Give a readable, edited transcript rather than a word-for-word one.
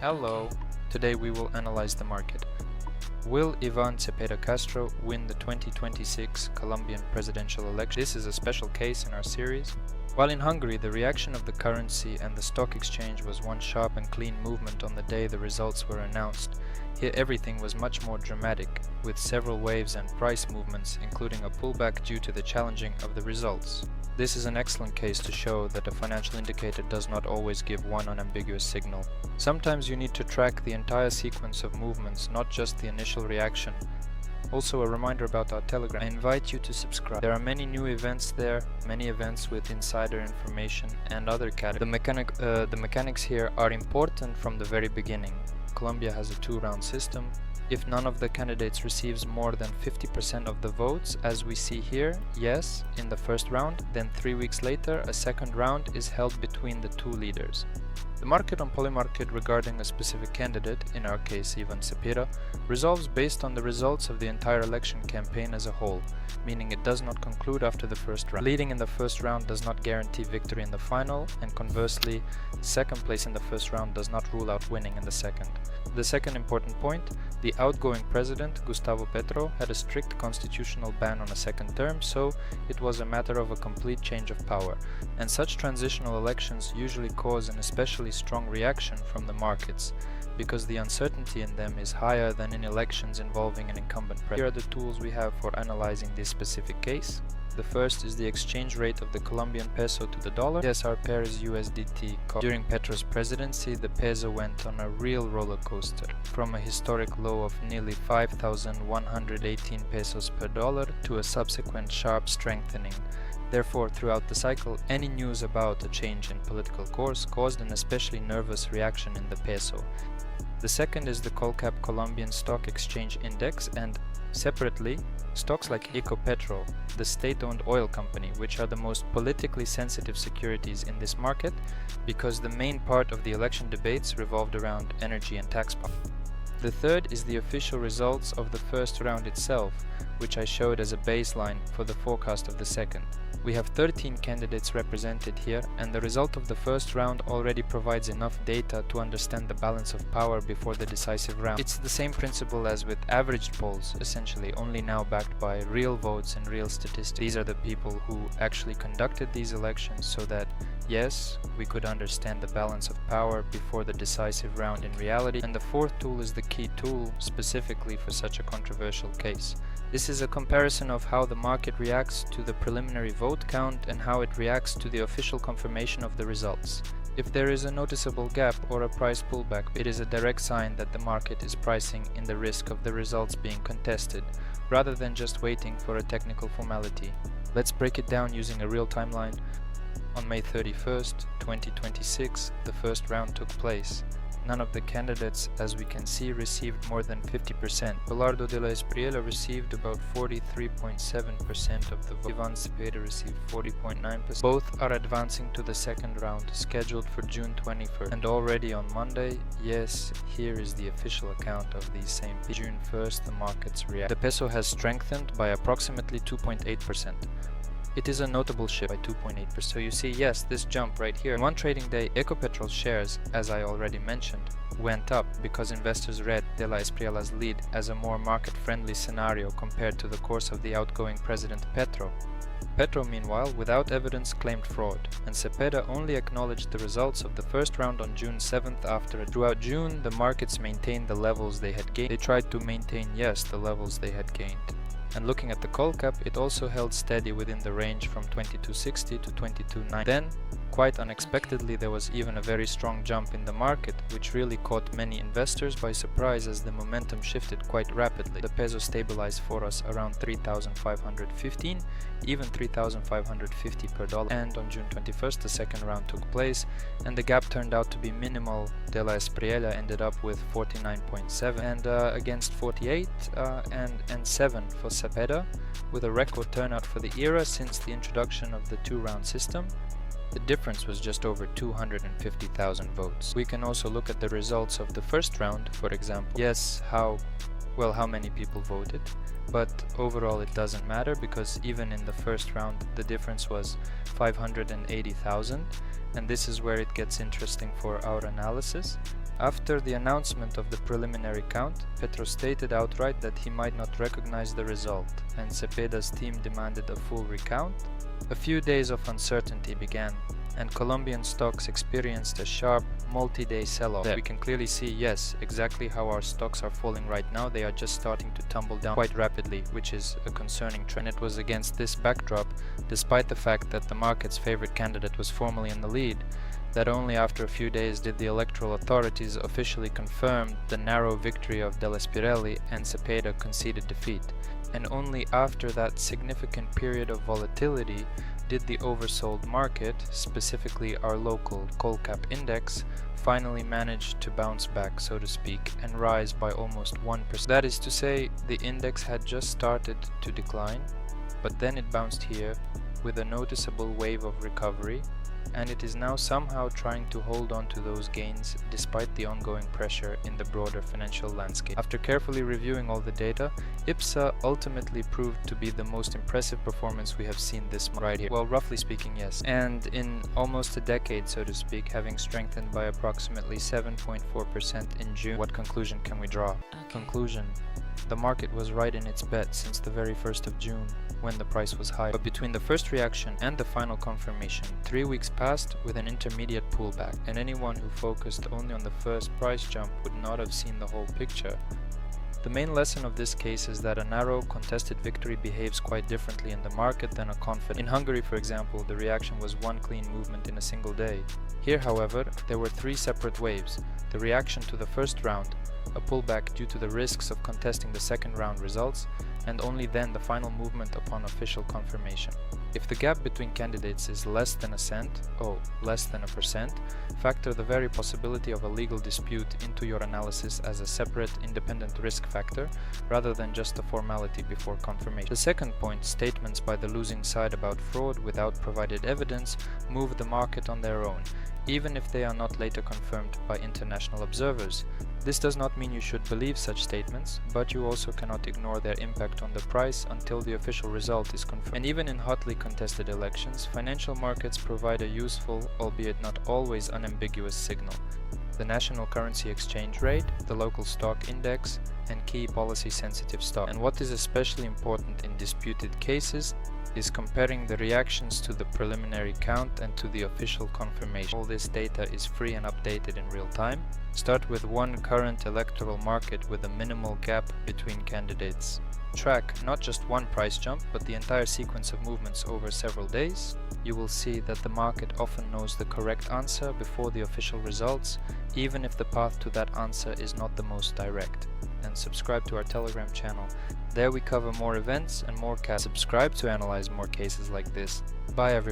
Hello, today we will analyze the market. Will Ivan Cepeda Castro win the 2026 Colombian presidential election? This is a special case in our series. While in Hungary, the reaction of the currency and the stock exchange was one sharp and clean movement on the day the results were announced. Here everything was much more dramatic, with several waves and price movements, including a pullback due to the challenging of the results. This is an excellent case to show that a financial indicator does not always give one unambiguous signal. Sometimes you need to track the entire sequence of movements, not just the initial reaction. Also, a reminder about our Telegram. I invite you to subscribe. There are many new events there, many events with insider information and other categories. The mechanics here are important from the very beginning. Colombia has a two-round system. If none of the candidates receives more than 50% of the votes, as we see here, yes, in the first round, then 3 weeks later a second round is held between the two leaders. The market on Polymarket regarding a specific candidate, in our case Ivan Cepeda, resolves based on the results of the entire election campaign as a whole, meaning it does not conclude after the first round. Leading in the first round does not guarantee victory in the final, and conversely, second place in the first round does not rule out winning in the second. The second important point, the outgoing president, Gustavo Petro, had a strict constitutional ban on a second term, so it was a matter of a complete change of power, and such transitional elections usually cause an especially strong reaction from the markets, because the uncertainty in them is higher than in elections involving an incumbent president. Here are the tools we have for analyzing this specific case. The first is the exchange rate of the Colombian peso to the dollar. Yes, our pair is USDT. During Petro's presidency, the peso went on a real roller coaster, from a historic low of nearly 5,118 pesos per dollar to a subsequent sharp strengthening. Therefore, throughout the cycle, any news about a change in political course caused an especially nervous reaction in the peso. The second is the Colcap Colombian Stock Exchange Index, and separately, stocks like Ecopetrol, the state-owned oil company, which are the most politically sensitive securities in this market because the main part of the election debates revolved around energy and tax policy. The third is the official results of the first round itself, which I showed as a baseline for the forecast of the second. We have 13 candidates represented here, and the result of the first round already provides enough data to understand the balance of power before the decisive round. It's the same principle as with averaged polls, essentially, only now backed by real votes and real statistics. These are the people who actually conducted these elections so that, yes, we could understand the balance of power before the decisive round in reality. And the fourth tool is the key tool specifically for such a controversial case. This is a comparison of how the market reacts to the preliminary vote count and how it reacts to the official confirmation of the results. If there is a noticeable gap or a price pullback, it is a direct sign that the market is pricing in the risk of the results being contested, rather than just waiting for a technical formality. Let's break it down using a real timeline. On May 31st, 2026, the first round took place. None of the candidates, as we can see, received more than 50%. Belardo de la Espriella received about 43.7% of the vote. Ivan Cepeda received 40.9%. Both are advancing to the second round, scheduled for June 21st. And already on Monday, yes, here is the official account of these same people. June 1st, the markets react. The peso has strengthened by approximately 2.8%. It is a notable shift by 2.8%. So you see, yes, this jump right here. In one trading day, Ecopetrol shares, as I already mentioned, went up because investors read De la Espriella's lead as a more market-friendly scenario compared to the course of the outgoing president Petro. Petro, meanwhile, without evidence, claimed fraud, and Cepeda only acknowledged the results of the first round on June 7th after. Throughout June, the markets maintained the levels they had gained. They tried to maintain, yes, the levels they had gained. And looking at the Colcap, it also held steady within the range from 2260 to 2290. Then, quite unexpectedly, there was even a very strong jump in the market, which really caught many investors by surprise as the momentum shifted quite rapidly. The peso stabilized for us around 3,515, even 3,550 per dollar. And on June 21st, the second round took place, and the gap turned out to be minimal. De la Espriella ended up with 49.7 and against 48 and 7 for Cepeda, with a record turnout for the era since the introduction of the two-round system. The difference was just over 250,000 votes. We can also look at the results of the first round, for example. Yes, how many people voted, but overall it doesn't matter because even in the first round the difference was 580,000, and this is where it gets interesting for our analysis. After the announcement of the preliminary count, Petro stated outright that he might not recognize the result, and Cepeda's team demanded a full recount. A few days of uncertainty began, and Colombian stocks experienced a sharp, multi-day sell-off. We can clearly see, yes, exactly how our stocks are falling right now. They are just starting to tumble down quite rapidly, which is a concerning trend. It was against this backdrop, despite the fact that the market's favorite candidate was formally in the lead, that only after a few days did the electoral authorities officially confirm the narrow victory of Della Spirelli and Cepeda conceded defeat. And only after that significant period of volatility did the oversold market, specifically our local Colcap index, finally manage to bounce back, so to speak, and rise by almost 1%. That is to say, the index had just started to decline, but then it bounced here with a noticeable wave of recovery, and it is now somehow trying to hold on to those gains despite the ongoing pressure in the broader financial landscape. After carefully reviewing all the data, IPSA ultimately proved to be the most impressive performance we have seen this month right here. Well, roughly speaking, yes. And in almost a decade, so to speak, having strengthened by approximately 7.4% in June. What conclusion can we draw? Conclusion: the market was right in its bet since the very 1st of June, when the price was high. But between the first reaction and the final confirmation, 3 weeks passed with an intermediate pullback, and anyone who focused only on the first price jump would not have seen the whole picture. The main lesson of this case is that a narrow, contested victory behaves quite differently in the market than a confident. In Hungary, for example, the reaction was one clean movement in a single day. Here, however, there were 3 separate waves: the reaction to the first round, a pullback due to the risks of contesting the second round results, and only then the final movement upon official confirmation. If the gap between candidates is less than a cent, less than a percent, factor the very possibility of a legal dispute into your analysis as a separate, independent risk factor, rather than just a formality before confirmation. The second point, statements by the losing side about fraud without provided evidence, move the market on their own, even if they are not later confirmed by international observers. This does not mean you should believe such statements, but you also cannot ignore their impact on the price until the official result is confirmed. And even in hotly contested elections, financial markets provide a useful, albeit not always unambiguous signal: the national currency exchange rate, the local stock index, and key policy-sensitive stock. And what is especially important in disputed cases is comparing the reactions to the preliminary count and to the official confirmation. All this data is free and updated in real time. Start with one current electoral market with a minimal gap between candidates. Track not just one price jump, but the entire sequence of movements over several days. You will see that the market often knows the correct answer before the official results, even if the path to that answer is not the most direct. And subscribe to our Telegram channel. There we cover more events and more cases. Subscribe to analyze more cases like this. Bye everyone.